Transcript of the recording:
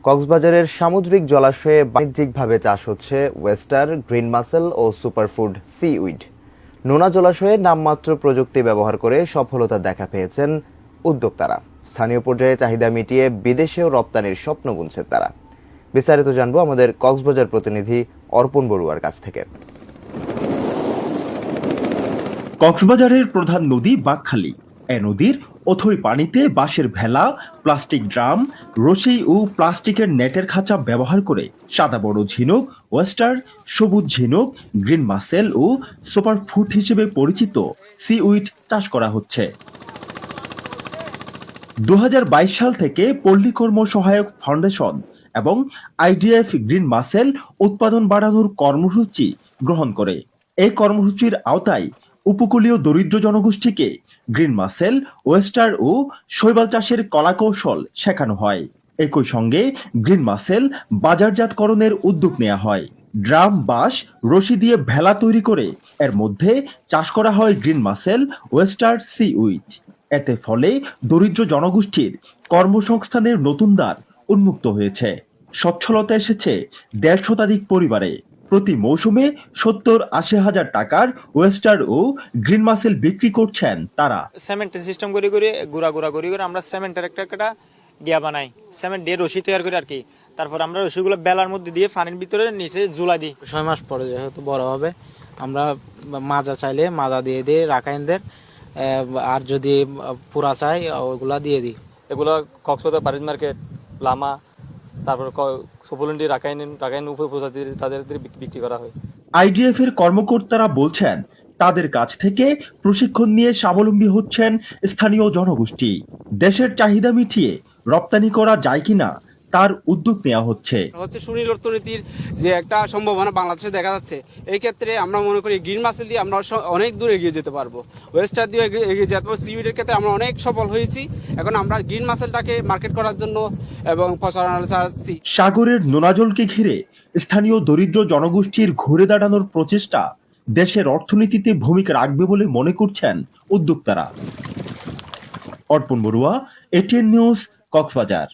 কক্সবাজারের সামুদ্রিক জলাশয়ে বাণিজ্যিকভাবে চাষ হচ্ছে ওয়েস্টার, গ্রিন মাসেল ও সুপারফুড সি উইড। নোনা জলাশয়ে নামমাত্র প্রযুক্তি ব্যবহার করে সফলতা দেখা পেয়েছেন উদ্যোক্তারা। স্থানীয় পর্যায়ে চাহিদা মিটিয়ে বিদেশেও রপ্তানির স্বপ্ন বুনছেন তারা। বিস্তারিত জানবো আমাদের কক্সবাজার প্রতিনিধি অর্পণ বড়ুয়ার কাছ থেকে। কক্সবাজারের প্রধান নদী বাঁকখালী। এ নদীর অথই পানিতে বাঁশের ভেলা, প্লাস্টিক ড্রাম, রশি ও প্লাস্টিকের নেটের খাঁচা ব্যবহার করে সাদা বড় ঝিনুক, ওয়েস্টার, সবুজ ঝিনুক, গ্রিন মাসেল ও সুপার ফুড হিসেবে পরিচিত সি উইড চাষ করা হচ্ছে। 2022 সাল থেকে পল্লী কর্ম সহায়ক ফাউন্ডেশন এবং আইডিএফ গ্রিন মাসেল উৎপাদন বাড়ানোর কর্মসূচি গ্রহণ করে। এই কর্মসূচির আওতায় উপকূলীয় দরিদ্র জনগোষ্ঠীকে গ্রিন মাসেল, ওয়েস্টার ও শৈবাল চাষের কলাকৌশল শেখানো হয়। একই সঙ্গে গ্রিন মাসেল বাজারজাতকরণের উদ্যোগ নেওয়া হয়। ড্রাম, বাঁশ, রশি দিয়ে ভেলা তৈরি করে এর মধ্যে চাষ করা হয় green mussel, oyster, seaweed. এতে ফলে দরিদ্র জনগোষ্ঠীর কর্মসংস্থানের নতুন দ্বার উন্মুক্ত হয়েছে। সচ্ছলতা এসেছে 1.5 শতাধিক পরিবারে। প্রতি মৌসুমে 70-80 হাজার টাকার ওয়েস্টার ও গ্রিন মাসেল বিক্রি করছেন তারা। সিমেন্টের সিস্টেম করে গুড়া আমরা সিমেন্টের একটা গিয়া বানাই, সিমেন্ট দিয়ে রশি তৈরি করে আর কি। তারপর আমরা রশিগুলো বেলার মধ্যে দিয়ে পানির ভিতরে নিচে ঝুলা দিই। 6 মাস পরে যেহেতু বড় হবে, আমরা মাজা চাইলে মাজা দিয়ে দিই রাখাইনদের, আর যদি পুরা চাই ওইগুলা দিয়ে দিই। এগুলো কক্সবাজার বারিজ মার্কেট, লামা, তারপর সুপুলন্ডি, রাখাইন উপপ্রজাতি তাদের বিক্রি করা হয়। আইডিএফ এর কর্মকর্তারা বলছেন তাদের কাছ থেকে প্রশিক্ষণ নিয়ে স্বাবলম্বী হচ্ছেন স্থানীয় জনগোষ্ঠী। দেশের চাহিদা মিটিয়ে রপ্তানি করা যায় কিনা তার উদ্যোগ নেওয়া হচ্ছে। সুনীল অর্থনীতির যে একটা সম্ভাবনা বাংলাদেশে দেখা যাচ্ছে, এই ক্ষেত্রে আমরা মনে করি গ্রিন মাসেল দিয়ে আমরা অনেক দূর এগিয়ে যেতে পারবো, ওয়েস্টার দিয়ে এগিয়ে যেতে পারবো। সিউইডের ক্ষেত্রে আমরা অনেক সফল হয়েছি। এখন আমরা গ্রিন মাসেলটাকে মার্কেট করার জন্য এবং প্রচারণা চালাচ্ছি। সাগরের নোনা জলকে ঘিরে স্থানীয় দরিদ্র জনগোষ্ঠীর ঘুরে দাঁড়ানোর প্রচেষ্টা দেশের অর্থনীতিতে ভূমিকা রাখবে বলে মনে করছেন উদ্যোক্তারা। অর্পণ বড়ুয়া, এটিএন নিউজ, কক্সবাজার।